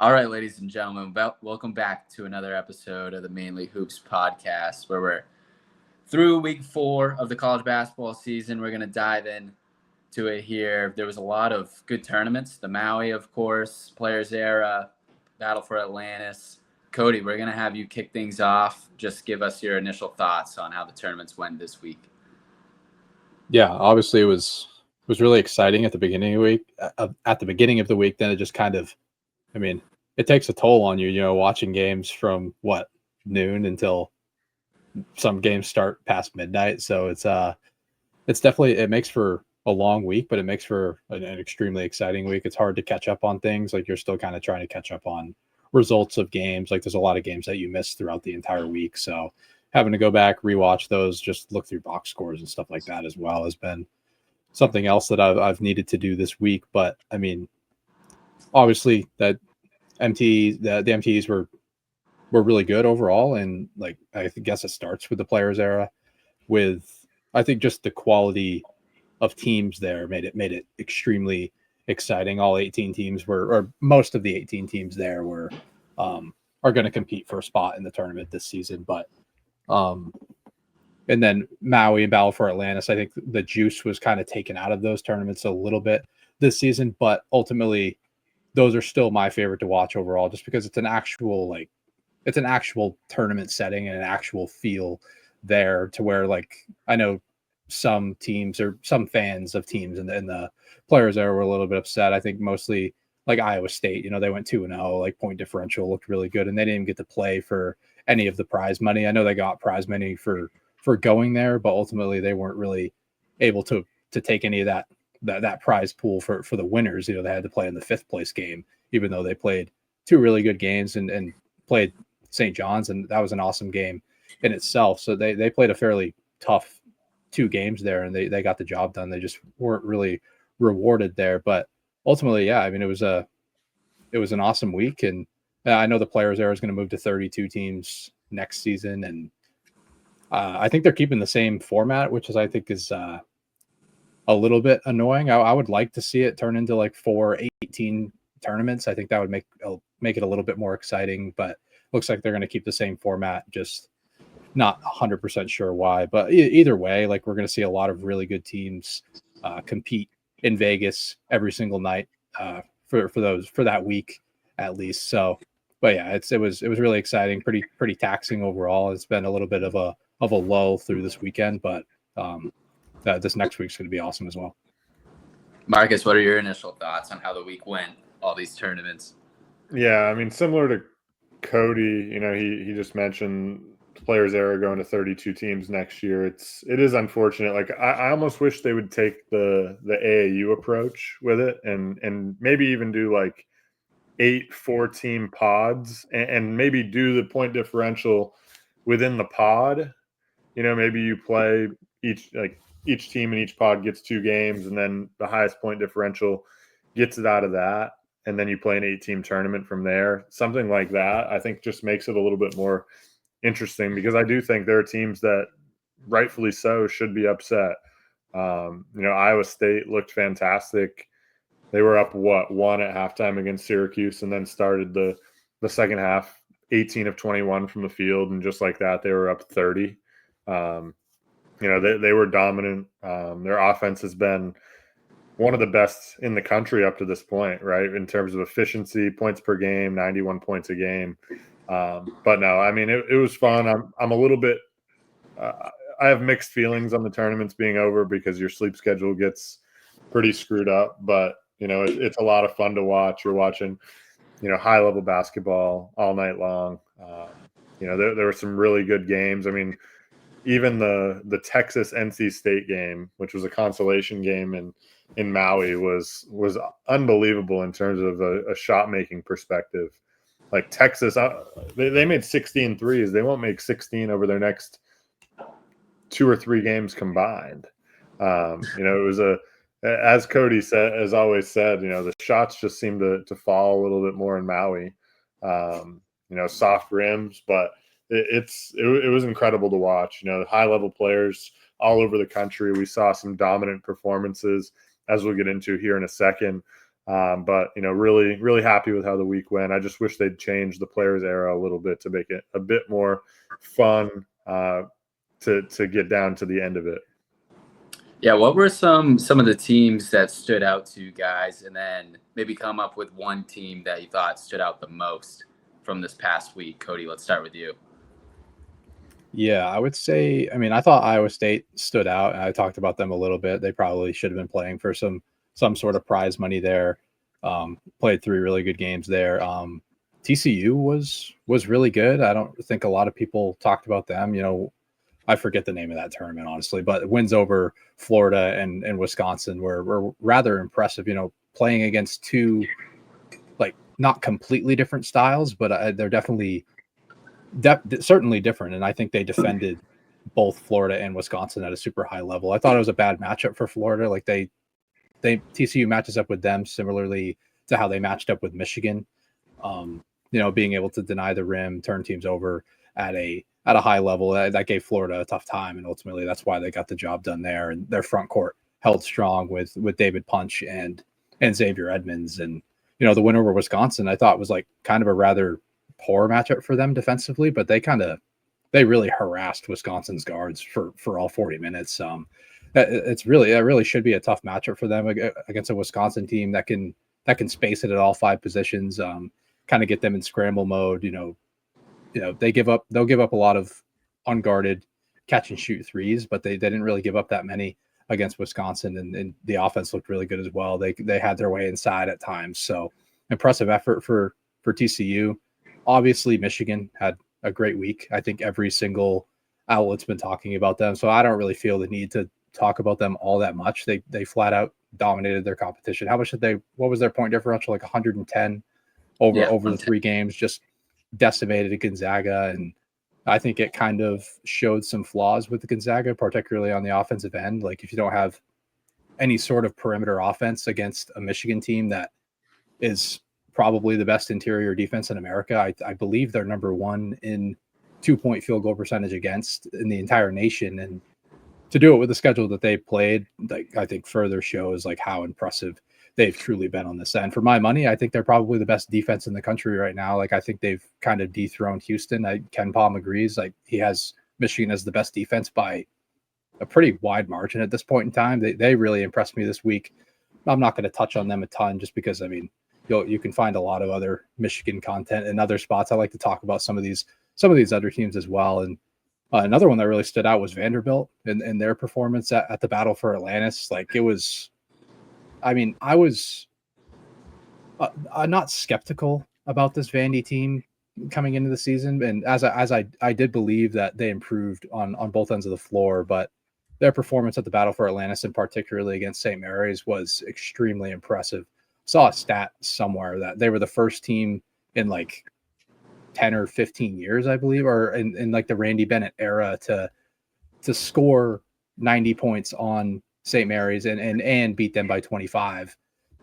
All right, ladies and gentlemen, welcome back to another episode of the Mainly Hoops podcast, where we're through week 4 of the college basketball season. We're going to dive in to it here. There was a lot of good tournaments. The Maui, of course, Players Era, Battle for Atlantis. Cody, we're going to have you kick things off. Just give us your initial thoughts on how the tournaments went this week. Yeah, obviously it was really exciting at the beginning of the week. Then it just kind of, it takes a toll on you, watching games from noon until some games start past midnight. So it's definitely, it makes for a long week, but it makes for an extremely exciting week. It's hard to catch up on things. Like, you're still kind of trying to catch up on results of games. Like, there's a lot of games that you missed throughout the entire week. So having to go back, rewatch those, just look through box scores and stuff like that as well has been something else that I've needed to do this week. But obviously that the MTEs were really good overall. And like, I guess it starts with the Players Era with, I think, just the quality of teams there made it extremely exciting. All 18 teams or most of the 18 teams there are going to compete for a spot in the tournament this season. But and then Maui and Battle for Atlantis, I think the juice was kind of taken out of those tournaments a little bit this season, but ultimately those are still my favorite to watch overall, just because it's an actual tournament setting and an actual feel there, to where, like, I know some teams or some fans of teams in the Players there were a little bit upset. I think mostly like Iowa State, they went 2-0, like point differential looked really good, and they didn't even get to play for any of the prize money. I know they got prize money for going there, but ultimately they weren't really able to take any of that prize pool for the winners. They had to play in the 5th place game, even though they played 2 really good games and played St. John's, and that was an awesome game in itself. So they played a fairly tough 2 games there, and they got the job done. They just weren't really rewarded there. But ultimately, yeah, it was an awesome week. And I know the Players Era is going to move to 32 teams next season, and I think they're keeping the same format, which I think is a little bit annoying. I would like to see it turn into like 4 18 tournaments. I think that would make it a little bit more exciting, but looks like they're going to keep the same format. Just not 100% sure why, but either way, like, we're going to see a lot of really good teams compete in Vegas every single night for that week at least. So, but yeah, it was really exciting, pretty taxing overall. It's been a little bit of a lull through this weekend, but this next week's going to be awesome as well. Marcus, what are your initial thoughts on how the week went, all these tournaments? Yeah, similar to Cody, he just mentioned Players Era going to 32 teams next year. It is unfortunate. Like, I almost wish they would take the AAU approach with it, and maybe even do like 8 4-team pods, and maybe do the point differential within the pod. Maybe you play each team in each pod gets 2 games, and then the highest point differential gets it out of that, and then you play an 8-team tournament from there. Something like that, I think, just makes it a little bit more interesting, because I do think there are teams that, rightfully so, should be upset. Iowa State looked fantastic. They were up 1 at halftime against Syracuse, and then started the second half 18 of 21 from the field, and just like that, they were up 30. They were dominant. Their offense has been one of the best in the country up to this point, right? In terms of efficiency, points per game, 91 points a game. But no, it was fun. I'm a little bit, I have mixed feelings on the tournaments being over, because your sleep schedule gets pretty screwed up, but it's a lot of fun to watch. You're watching, high level basketball all night long. There were some really good games. Even the Texas NC State game, which was a consolation game in Maui, was unbelievable in terms of a shot making perspective. Like, Texas, they made 16 threes. They won't make 16 over their next 2 or 3 games combined. It was as Cody has always said, the shots just seemed to fall a little bit more in Maui. Soft rims, but it was incredible to watch. High level players all over the country. We saw some dominant performances, as we'll get into here in a second. But, really, really happy with how the week went. I just wish they'd change the players era a little bit to make it a bit more fun to get down to the end of it. Yeah, what were some of the teams that stood out to you guys, and then maybe come up with one team that you thought stood out the most from this past week? Cody, let's start with you. Yeah, I would say, I thought Iowa State stood out. I talked about them a little bit. They probably should have been playing for some sort of prize money there. Played 3 really good games there. TCU was really good. I don't think a lot of people talked about them. I forget the name of that tournament, honestly, but wins over Florida and Wisconsin were rather impressive. Playing against 2 like not completely different styles, but they're definitely certainly different. And I think they defended both Florida and Wisconsin at a super high level. I thought it was a bad matchup for Florida. Like TCU matches up with them similarly to how they matched up with Michigan. Being able to deny the rim, turn teams over at a high level, that gave Florida a tough time, and ultimately that's why they got the job done there. And their front court held strong with David Punch and Xavier Edmonds. And the win over Wisconsin, I thought was like kind of a rather poor matchup for them defensively, but they really harassed Wisconsin's guards for all 40 minutes. That really should be a tough matchup for them against a Wisconsin team that can space it at all 5 positions, kind of get them in scramble mode. They'll give up a lot of unguarded catch and shoot threes, but they didn't really give up that many against Wisconsin, and the offense looked really good as well. They had their way inside at times. So impressive effort for TCU. Obviously, Michigan had a great week. I think every single outlet's been talking about them, so I don't really feel the need to talk about them all that much. They flat out dominated their competition. What was their point differential? Like 110 over the 3 games, just decimated Gonzaga. And I think it kind of showed some flaws with the Gonzaga, particularly on the offensive end. Like if you don't have any sort of perimeter offense against a Michigan team that is probably the best interior defense in America. I believe they're number 1 in 2-point field goal percentage against in the entire nation. And to do it with the schedule that they played, I think further shows like how impressive they've truly been on this end. For my money, I think they're probably the best defense in the country right now. Like I think they've kind of dethroned Houston. Ken Palm agrees. Like he has Michigan as the best defense by a pretty wide margin at this point in time. They really impressed me this week. I'm not going to touch on them a ton just because you can find a lot of other Michigan content in other spots. I like to talk about some of these other teams as well. And another one that really stood out was Vanderbilt and their performance at the Battle for Atlantis. Like it was, I was not skeptical about this Vandy team coming into the season. And as I did believe that they improved on both ends of the floor, but their performance at the Battle for Atlantis and particularly against St. Mary's was extremely impressive. Saw a stat somewhere that they were the first team in like 10 or 15 years, I believe, or in like the Randy Bennett era to score 90 points on St. Mary's and beat them by 25.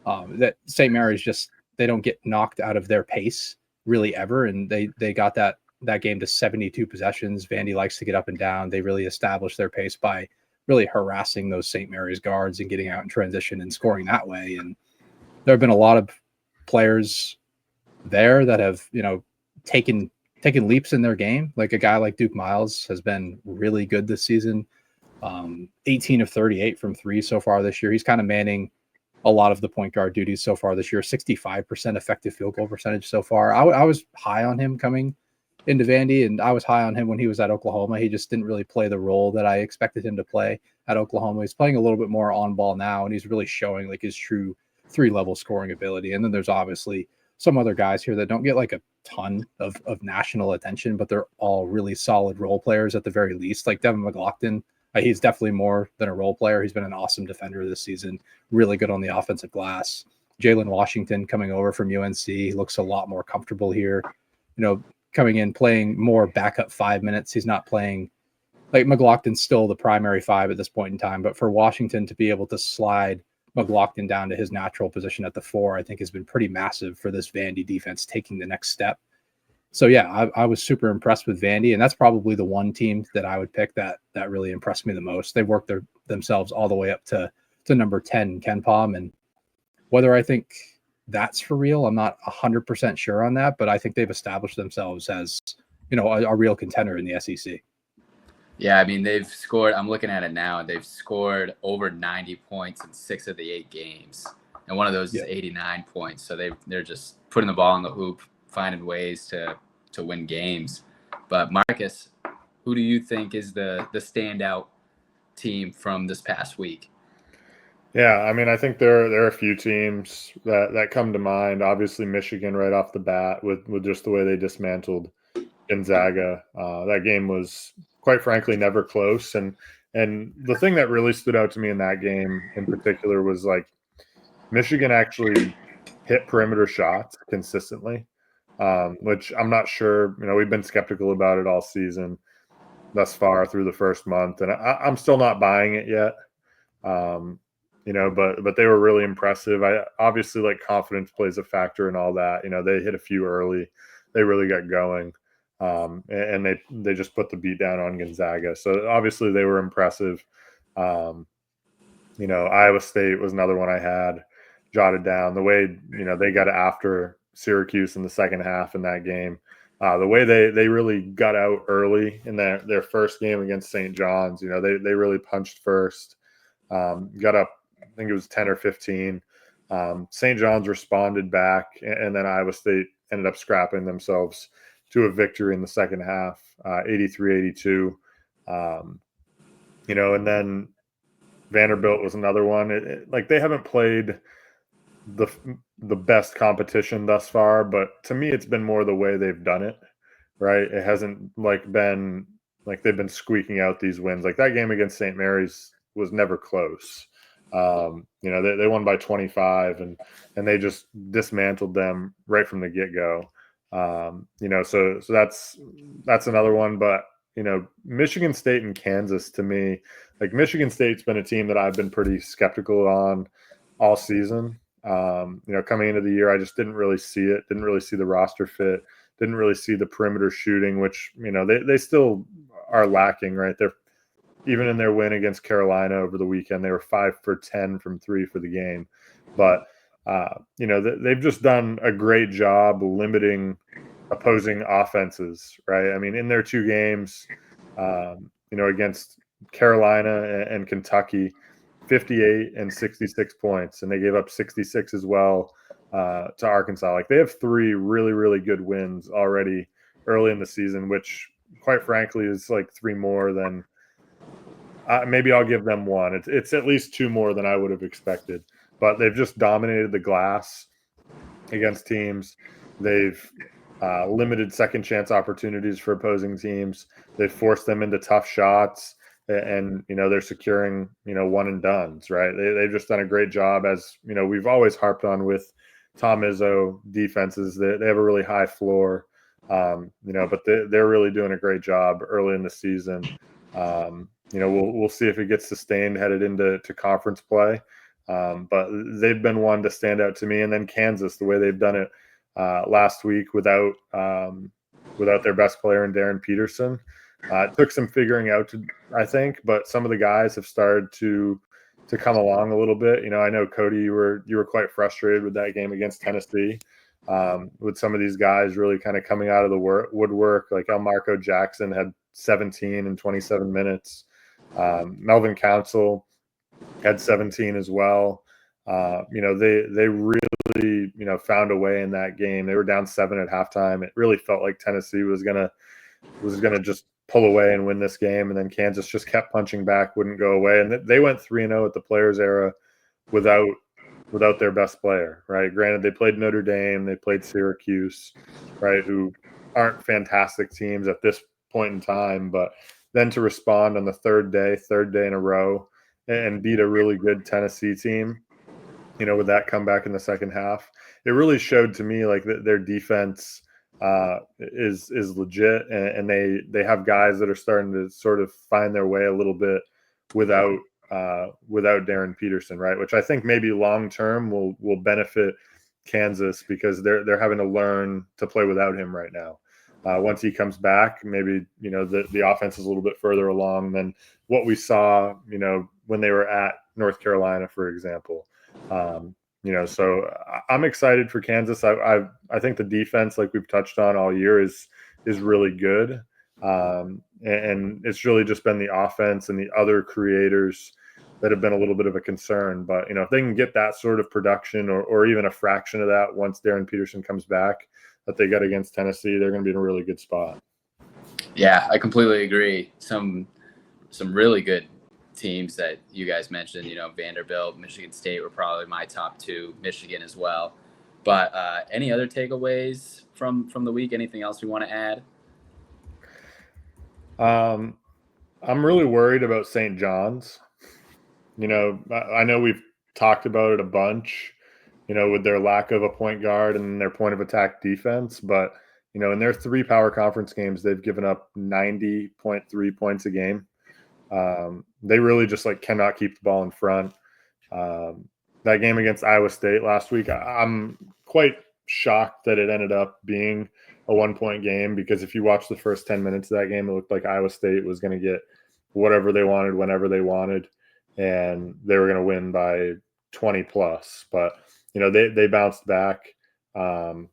That St. Mary's they don't get knocked out of their pace really ever. And they got that game to 72 possessions. Vandy likes to get up and down. They really established their pace by really harassing those St. Mary's guards and getting out in transition and scoring that way. And there have been a lot of players there that have, taken leaps in their game. Like a guy like Duke Miles has been really good this season. 18 of 38 from 3 so far this year. He's kind of manning a lot of the point guard duties so far this year. 65% effective field goal percentage so far. I was high on him coming into Vandy, and I was high on him when he was at Oklahoma. He just didn't really play the role that I expected him to play at Oklahoma. He's playing a little bit more on ball now, and he's really showing like his true 3-level scoring ability. And then there's obviously some other guys here that don't get like a ton of national attention, but they're all really solid role players at the very least. Like Devin McLaughlin, he's definitely more than a role player. He's been an awesome defender this season, really good on the offensive glass. Jalen Washington coming over from UNC looks a lot more comfortable here. Coming in, playing more backup 5 minutes. He's not playing like McLaughlin's still the primary 5 at this point in time, but for Washington to be able to slide McLaughlin down to his natural position at the 4, I think has been pretty massive for this Vandy defense taking the next step. So yeah, I was super impressed with Vandy, and that's probably the one team that I would pick that really impressed me the most. They worked themselves all the way up to number 10, Ken Palm, and whether I think that's for real. I'm not 100% sure on that, but I think they've established themselves as, a real contender in the SEC. Yeah, I mean, they've scored, I'm looking at it now, they've scored over 90 points in 6 of the 8 games. And one of those is 89 points. So they're just putting the ball in the hoop, finding ways to win games. But Marcus, who do you think is the standout team from this past week? Yeah, I mean, I think there are a few teams that come to mind. Obviously, Michigan right off the bat with just the way they dismantled Gonzaga. That game was, quite frankly, never close. And the thing that really stood out to me in that game in particular was like Michigan actually hit perimeter shots consistently, which I'm not sure. We've been skeptical about it all season thus far through the first month, and I'm still not buying it yet. But they were really impressive. I obviously, like, confidence plays a factor in all that. They hit a few early, they really got going, and they just put the beat down on Gonzaga. So obviously they were impressive. Iowa State was another one I had jotted down. The way they got after Syracuse in the second half in that game. The way they really got out early in their first game against St. John's, they really punched first, got up, I think it was 10 or 15. St. John's responded back, and then Iowa State ended up scrapping themselves to a victory in the second half, 83-82. And then Vanderbilt was another one. Like, they haven't played the best competition thus far, but to me it's been more the way they've done it, right? It hasn't been like they've been squeaking out these wins. Like that game against St. Mary's was never close. They won by 25 and they just dismantled them right from the get-go. So that's another one. But Michigan State and Kansas, to me, like, Michigan State's been a team that I've been pretty skeptical on all season. Coming into the year, I just didn't really see it, didn't really see the roster fit, didn't really see the perimeter shooting, which, they still are lacking, right? They're, even in their win against Carolina over the weekend, they were 5 for 10 from 3 for the game. But, they've just done a great job limiting opposing offenses, right? I mean, in their 2 games, against Carolina and Kentucky, 58 and 66 points, and they gave up 66 as well to Arkansas. Like, they have 3 really, really good wins already early in the season, which, quite frankly, is like 3 more than maybe I'll give them 1. It's at least 2 more than I would have expected. But they've just dominated the glass against teams. They've limited second chance opportunities for opposing teams. They've forced them into tough shots. And, they're securing, one and dones, right? They've just done a great job, as, we've always harped on with Tom Izzo defenses. They have a really high floor, but they're really doing a great job early in the season. We'll see if it gets sustained headed into conference play. But they've been one to stand out to me. And then Kansas, the way they've done it last week without their best player in Darren Peterson. It took some figuring out, I think, but some of the guys have started to come along a little bit. I know, Cody, you were quite frustrated with that game against Tennessee, with some of these guys really kind of coming out of the woodwork. Like Elmarco Jackson had 17 in 27 minutes. Melvin Council had 17 as well. They really, found a way in that game. They were down 7 at halftime. It really felt like Tennessee was gonna just pull away and win this game, and then Kansas just kept punching back, wouldn't go away, and they went 3-0 at the Players era without their best player, right? Granted, they played Notre Dame, they played Syracuse, right, who aren't fantastic teams at this point in time, but then to respond on the third day in a row and beat a really good Tennessee team, with that comeback in the second half, it really showed to me like their defense is legit, and they have guys that are starting to sort of find their way a little bit without Darren Peterson, right? Which I think maybe long term will benefit Kansas, because they're having to learn to play without him right now. Once he comes back, maybe the offense is a little bit further along than what we saw when they were at North Carolina, for example. So I'm excited for Kansas. I think the defense, like we've touched on all year, is really good. And it's really just been the offense and the other creators that have been a little bit of a concern. But, if they can get that sort of production or even a fraction of that once Darren Peterson comes back that they got against Tennessee, they're going to be in a really good spot. Yeah, I completely agree. Some really good teams that you guys mentioned, Vanderbilt, Michigan State were probably my top two, Michigan as well. But any other takeaways from the week? Anything else we want to add? I'm really worried about St. John's. I know we've talked about it a bunch, with their lack of a point guard and their point of attack defense. But, in their 3 power conference games, they've given up 90.3 points a game. They really just cannot keep the ball in front. That game against Iowa State last week, I'm quite shocked that it ended up being a 1-point game, because if you watch the first 10 minutes of that game, it looked like Iowa State was going to get whatever they wanted, whenever they wanted, and they were going to win by 20 plus. But, they bounced back. Their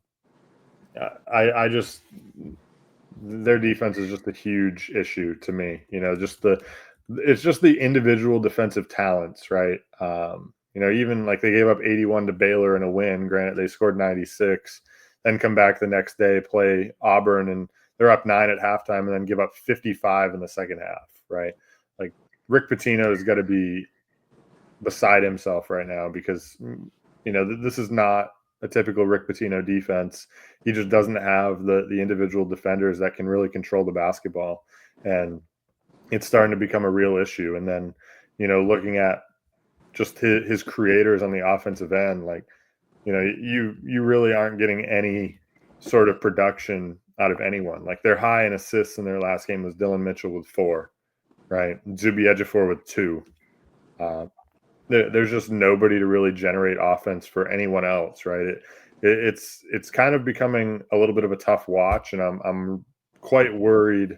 defense is just a huge issue to me. It's just the individual defensive talents, right? Even they gave up 81 to Baylor in a win. Granted, they scored 96, then come back the next day, play Auburn, and they're up 9 at halftime, and then give up 55 in the second half, right? Rick Pitino has got to be beside himself right now, because, this is not a typical Rick Pitino defense. He just doesn't have the individual defenders that can really control the basketball. And it's starting to become a real issue. And then, looking at just his creators on the offensive end, you really aren't getting any sort of production out of anyone. Their high in assists in their last game was Dylan Mitchell with 4, right? Zuby Ejiofor with 2. There's just nobody to really generate offense for anyone else, right? It's kind of becoming a little bit of a tough watch, and I'm quite worried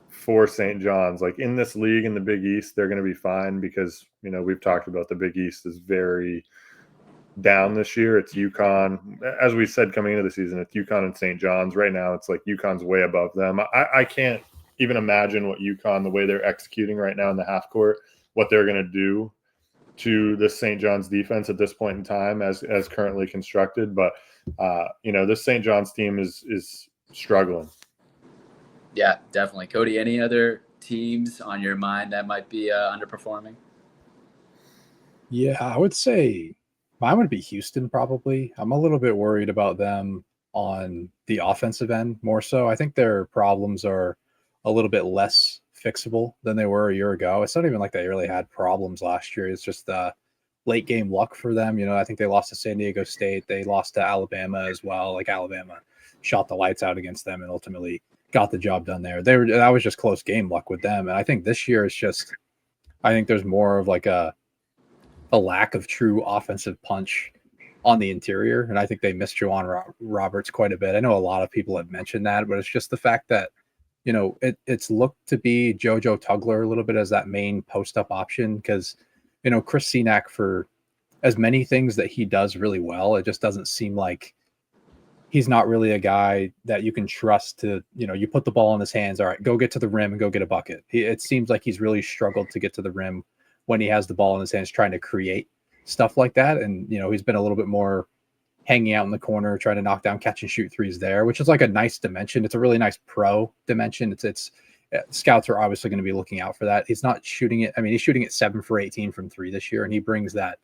for St. John's. In this league in the Big East, they're going to be fine, because we've talked about the Big East is very down this year. It's UConn, as we said coming into the season, it's UConn and St. John's. Right now, it's UConn's way above them. I can't even imagine what UConn, the way they're executing right now in the half court, what they're going to do to the St. John's defense at this point in time as currently constructed. But, this St. John's team is struggling. Yeah, definitely. Cody, any other teams on your mind that might be underperforming? Yeah, I would say mine would be Houston, probably. I'm a little bit worried about them on the offensive end more so. I think their problems are a little bit less fixable than they were a year ago. It's not even like they really had problems last year. It's just late game luck for them. I think they lost to San Diego State. They lost to Alabama as well. Alabama shot the lights out against them and ultimately got the job done there. That was just close game luck with them. And I think this year is just, I think there's more of a lack of true offensive punch on the interior. And I think they missed Juwan Roberts quite a bit. I know a lot of people have mentioned that, but it's just the fact that, it's looked to be JoJo Tugler a little bit as that main post-up option, because, Chris Senack, for as many things that he does really well, it just doesn't seem like he's not really a guy that you can trust to, you put the ball in his hands, all right, go get to the rim and go get a bucket. It seems like he's really struggled to get to the rim when he has the ball in his hands, trying to create stuff like that. And, he's been a little bit more hanging out in the corner, trying to knock down catch and shoot threes there, which is a nice dimension. It's a really nice pro dimension. It's scouts are obviously going to be looking out for that. He's not shooting it. I mean, he's shooting it 7 for 18 from 3 this year, and he brings that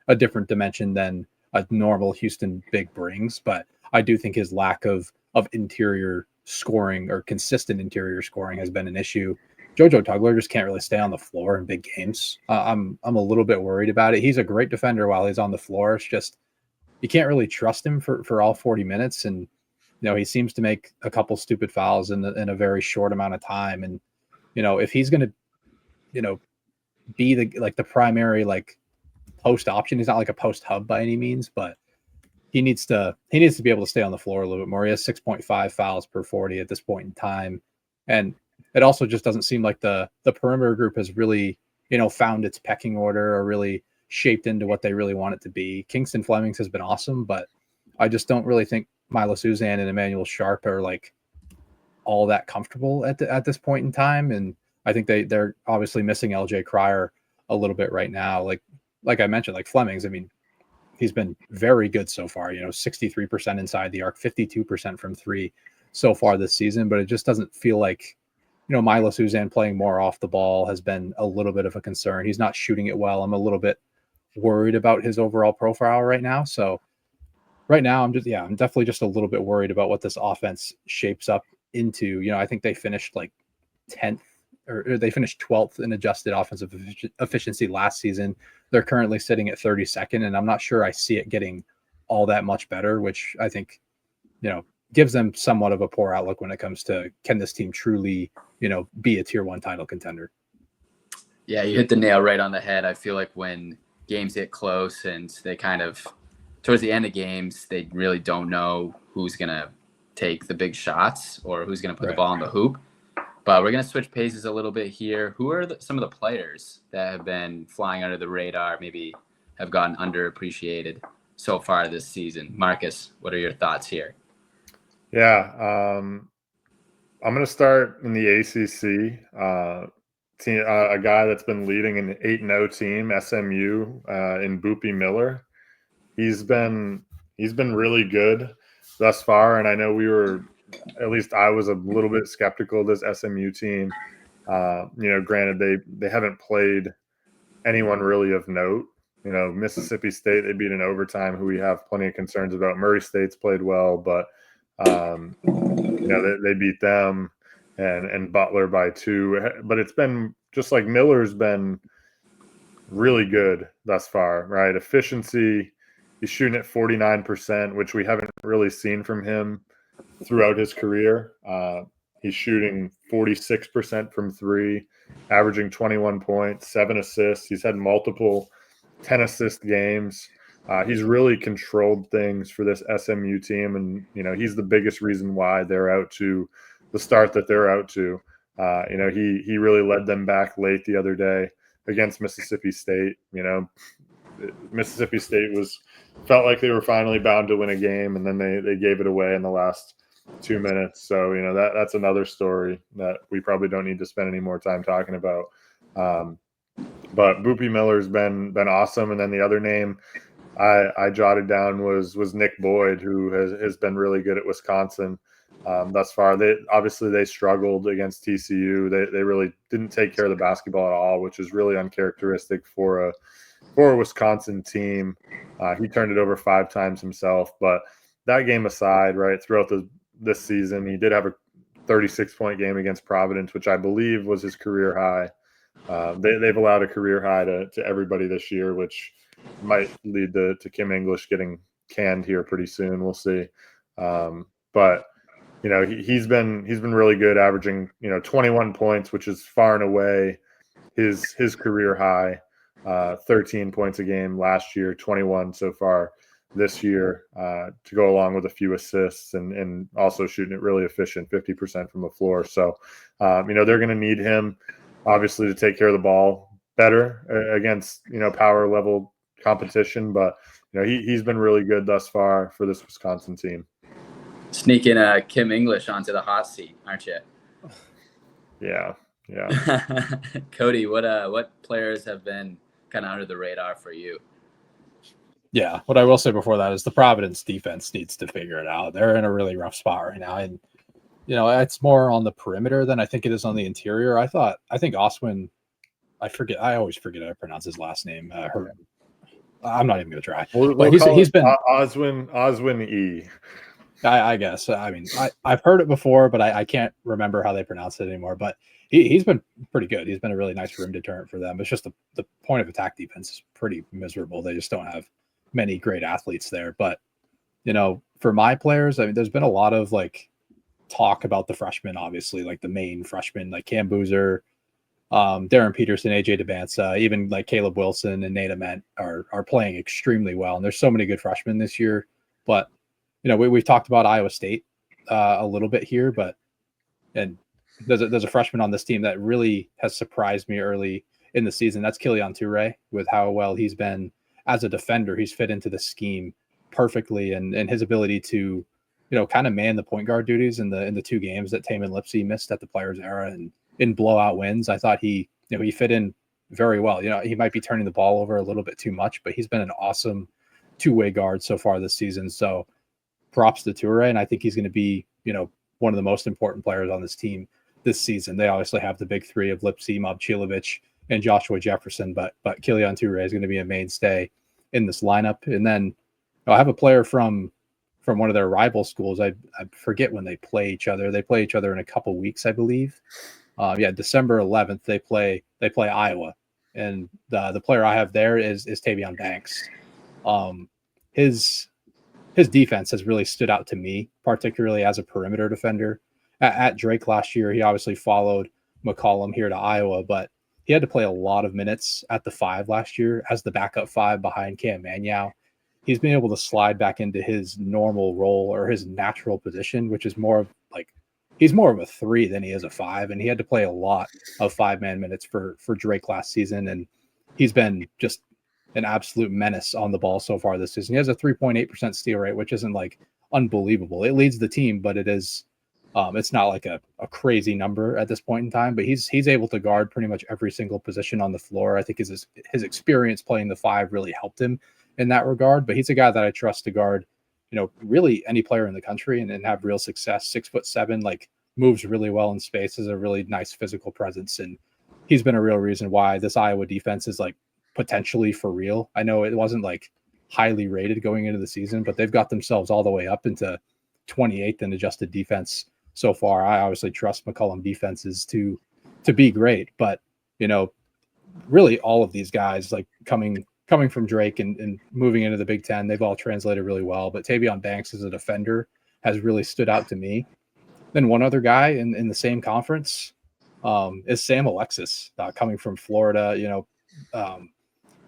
a different dimension than a normal Houston big brings. But I do think his lack of interior scoring or consistent interior scoring has been an issue. JoJo Tugler just can't really stay on the floor in big games. I'm a little bit worried about it. He's a great defender while he's on the floor. It's just, you can't really trust him for all 40 minutes. And, he seems to make a couple stupid fouls in a very short amount of time. And, if he's going to, be the primary, post option, he's not a post hub by any means, but he needs to be able to stay on the floor a little bit more. He has 6.5 fouls per 40 at this point in time. And it also just doesn't seem like the perimeter group has really, found its pecking order or really shaped into what they really want it to be. Kingston Flemings has been awesome, but I just don't really think Milo Suzanne and Emmanuel Sharp are like all that comfortable at this point in time. And I think they're obviously missing LJ Cryer a little bit right now. Like I mentioned, like Flemings, I mean, he's been very good so far, 63% inside the arc, 52% from three so far this season, but it just doesn't feel like, Milo Suzanne playing more off the ball has been a little bit of a concern. He's not shooting it well. I'm a little bit worried about his overall profile right now. So right now I'm definitely just a little bit worried about what this offense shapes up into. I think they finished like 10th or they finished 12th in adjusted offensive efficiency last season. They're currently sitting at 32nd, and I'm not sure I see it getting all that much better, which I think, gives them somewhat of a poor outlook when it comes to, can this team truly, be a tier 1 title contender? Yeah, you hit the nail right on the head. I feel like when games get close and they kind of, towards the end of games, they really don't know who's going to take the big shots or who's going to put the ball in the hoop. But we're going to switch paces a little bit here. Who are some of the players that have been flying under the radar, maybe have gotten underappreciated so far this season? Marcus, what are your thoughts here? Yeah, I'm going to start in the ACC. A guy that's been leading an 8-0 team, SMU, in Boopy Miller. He's been really good thus far, and I know at least I was a little bit skeptical of this SMU team. Granted they haven't played anyone really of note. Mississippi State, they beat in overtime, who we have plenty of concerns about. Murray State's played well, but they beat them and Butler by 2. But it's been just like Miller's been really good thus far, right? Efficiency, he's shooting at 49%, which we haven't really seen from him throughout his career. He's shooting 46% from three, averaging 21 points, 7 assists. He's had multiple 10-assist games. He's really controlled things for this SMU team, and he's the biggest reason why they're out to the start that they're out to. He really led them back late the other day against Mississippi State. Mississippi State felt like they were finally bound to win a game, and then they gave it away in the last 2 minutes. So that's another story that we probably don't need to spend any more time talking about. But Boopy Miller's been awesome, and then the other name I jotted down was Nick Boyd, who has been really good at Wisconsin thus far. They struggled against TCU. They really didn't take care of the basketball at all, which is really uncharacteristic for a Wisconsin team. He turned it over 5 times himself. But that game aside, right, throughout this season, he did have a 36-point game against Providence, which I believe was his career high. They've allowed a career high to everybody this year, which might lead to Kim English getting canned here pretty soon. We'll see. But he's been really good, averaging 21 points, which is far and away his career high. 13 points a game last year, 21 so far this year, to go along with a few assists and also shooting it really efficient, 50% from the floor. So they're going to need him obviously to take care of the ball better against power level competition, but he's been really good thus far for this Wisconsin team. Sneaking Kim English onto the hot seat, aren't you? Yeah. Cody, what players have been kind of under the radar for you? Yeah, what I will say before that is the Providence defense needs to figure it out. They're in a really rough spot right now, and it's more on the perimeter than I think it is on the interior. I think Oswin, I always forget how to pronounce his last name. I'm not even going to try. But he's been Oswin E. I guess. I mean, I've heard it before, but I can't remember how they pronounce it anymore. But he's been pretty good. He's been a really nice rim deterrent for them. It's just the point of attack defense is pretty miserable. They just don't have many great athletes there. But, for my players, I mean, there's been a lot of talk about the freshmen, obviously, the main freshmen, like Cam Boozer, Darren Peterson, AJ DeBansa, even Caleb Wilson and Nate Ament are playing extremely well. And there's so many good freshmen this year. But, we've talked about Iowa State a little bit here, and there's a freshman on this team that really has surprised me early in the season. That's Kylian Toure. With how well he's been as a defender, he's fit into the scheme perfectly, and his ability to, kind of man the point guard duties in the 2 games that Tamin Lipsey missed at the Players Era and in blowout wins. I thought he fit in very well. He might be turning the ball over a little bit too much, but he's been an awesome 2-way guard so far this season. So props to Toure, and I think he's going to be, one of the most important players on this team this season. They obviously have the big 3 of Lipsey, Momcilovic, and Joshua Jefferson, but Kylian Toure is going to be a mainstay in this lineup. And then I have a player from one of their rival schools. I forget when they play each other. They play each other in a couple weeks, I believe. December 11th they play Iowa, and the player I have there is Tavion Banks. His defense has really stood out to me, particularly as a perimeter defender. At Drake last year, he obviously followed McCollum here to Iowa, but he had to play a lot of minutes at the 5 last year as the backup 5 behind Cam Manyow. He's been able to slide back into his normal role or his natural position, which is more of he's more of a 3 than he is a 5, and he had to play a lot of 5-man minutes for Drake last season, and he's been just an absolute menace on the ball so far this season. He has a 3.8% steal rate, which isn't unbelievable. It leads the team, but it is it's not like a crazy number at this point in time. But he's able to guard pretty much every single position on the floor. I think his experience playing the 5 really helped him in that regard. But he's a guy that I trust to guard, really any player in the country and have real success. 6'7", moves really well in space, has a really nice physical presence, and he's been a real reason why this Iowa defense is potentially for real. I know it wasn't highly rated going into the season, but they've got themselves all the way up into 28th in adjusted defense so far. I obviously trust McCollum defenses to be great, but really all of these guys coming from Drake and moving into the Big Ten, they've all translated really well. But Tavion Banks as a defender has really stood out to me. Then one other guy in the same conference is Sam Alexis, coming from Florida.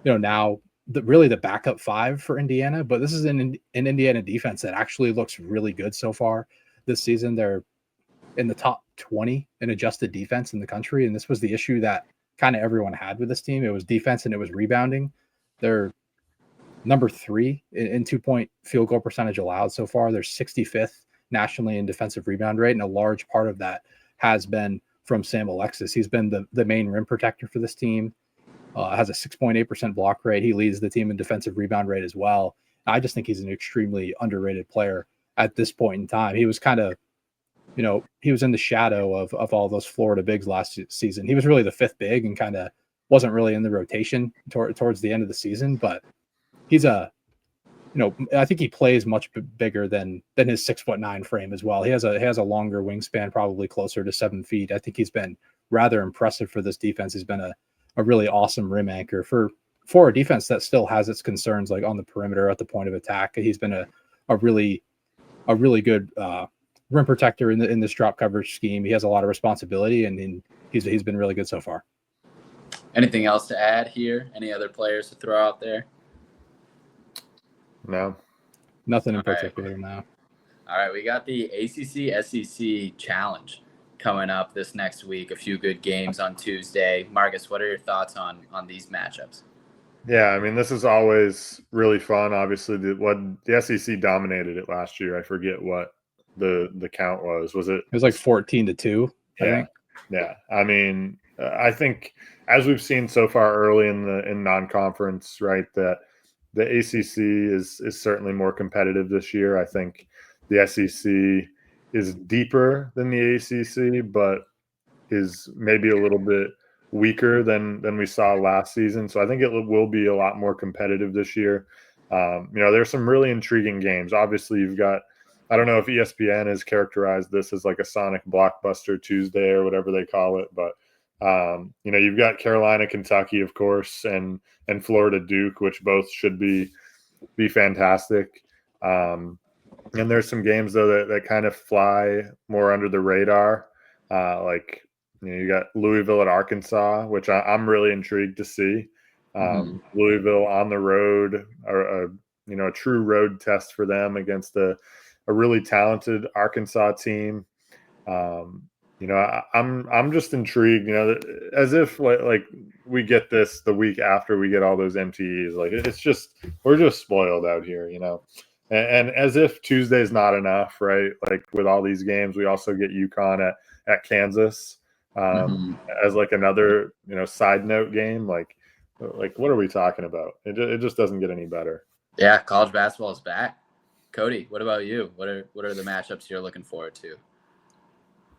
Now really the backup 5 for Indiana, but this is an Indiana defense that actually looks really good so far this season. They're in the top 20 in adjusted defense in the country, and this was the issue that kind of everyone had with this team. It was defense and it was rebounding. They're number 3 in 2-point field goal percentage allowed so far. They're 65th nationally in defensive rebound rate, and a large part of that has been from Sam Alexis. He's been the main rim protector for this team. Has a 6.8% block rate. He leads the team in defensive rebound rate as well. I just think he's an extremely underrated player at this point in time. He was kind of, he was in the shadow of all those Florida bigs last season. He was really the 5th big and kind of wasn't really in the rotation towards the end of the season, but he's I think he plays much bigger than his 6'9" frame as well. He has a longer wingspan, probably closer to 7 feet. I think he's been rather impressive for this defense. He's been a really awesome rim anchor for a defense that still has its concerns on the perimeter at the point of attack. He's been a really good rim protector in this drop coverage scheme. He has a lot of responsibility, and he's been really good so far. Anything else to add here? Any other players to throw out there? No. Nothing in particular now. All right, we got the ACC SEC Challenge coming up this next week. A few good games on Tuesday. Marcus, what are your thoughts on these matchups? Yeah, I mean, this is always really fun. Obviously, the SEC dominated it last year. I forget what the count was. Was it? It was 14-2. Yeah, I think. Yeah. I mean, I think as we've seen so far early in non-conference, right, that the ACC is certainly more competitive this year. I think the SEC is deeper than the ACC, but is maybe a little bit weaker than we saw last season. So I think it will be a lot more competitive this year. There's some really intriguing games. Obviously, you've got, I don't know if ESPN has characterized this as a Sonic Blockbuster Tuesday or whatever they call it, but you've got Carolina, Kentucky, of course, and Florida, Duke, which both should be fantastic. And there's some games though that kind of fly more under the radar, you got Louisville at Arkansas, which I'm really intrigued to see. Louisville on the road, a true road test for them against a really talented Arkansas team. I'm just intrigued, as if like we get this the week after we get all those MTEs. Like it's just we're just spoiled out here, and as if Tuesday's not enough, right? Like with all these games, we also get UConn at Kansas as like another side note game. Like what are we talking about? It just doesn't get any better. Yeah, college basketball is back. Cody, what about you? What are the matchups you're looking forward to?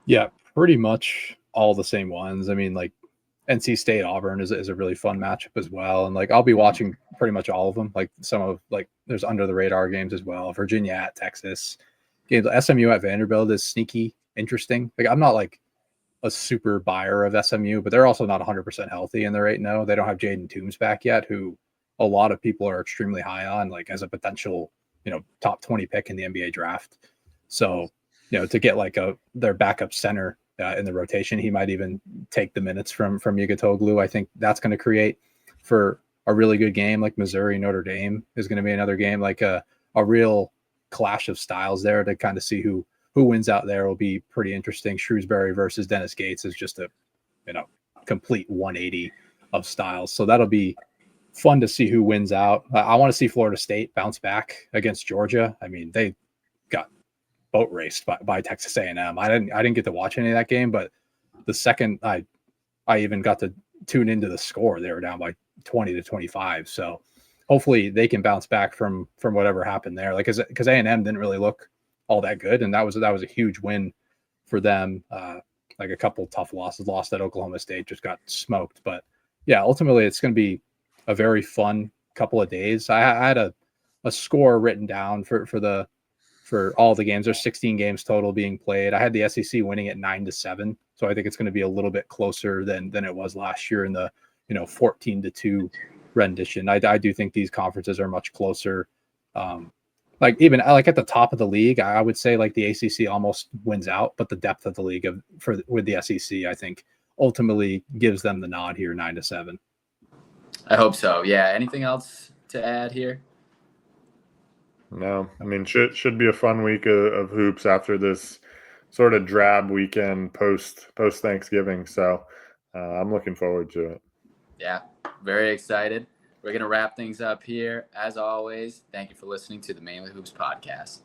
Yeah, pretty much all the same ones. I mean, like NC State Auburn is a really fun matchup as well. And like I'll be watching pretty much all of them. Like some of like there's under the radar games as well. Virginia at Texas. Games SMU at Vanderbilt is sneaky interesting. Like I'm not like a super buyer of SMU, but they're also not 100% healthy and they're 8-0. They don't have Jaden Toombs back yet, who a lot of people are extremely high on, like as a potential, top 20 pick in the NBA draft. So, to get like their backup center in the rotation, he might even take the minutes from Yigitoglu. I think that's going to create for a really good game. Like Missouri Notre Dame is going to be another game, like a real clash of styles there to kind of see who wins out there will be pretty interesting. Shrewsbury versus Dennis Gates is just a complete 180 of styles. So that'll be fun to see who wins out. I want to see Florida State bounce back against Georgia. I mean, they got boat raced by Texas A&M. I didn't get to watch any of that game, but the second I even got to tune into the score, they were down by 20-25. So hopefully they can bounce back from whatever happened there. Like because A&M didn't really look all that good, and that was a huge win for them. Like a couple tough losses, lost at Oklahoma State, just got smoked. But yeah, ultimately it's going to be a very fun couple of days. I had a score written down for all the games. There's 16 games total being played. I had the SEC winning at 9-7, so I think it's going to be a little bit closer than it was last year in the 14-2 rendition. I do think these conferences are much closer. Like even like at the top of the league, I would say like the ACC almost wins out, but the depth of the league with the SEC, I think ultimately gives them the nod here, 9-7. I hope so. Yeah. Anything else to add here? No, I mean should be a fun week of hoops after this sort of drab weekend post Thanksgiving. So I'm looking forward to it. Yeah, very excited. We're going to wrap things up here. As always, thank you for listening to the Mainly Hoops podcast.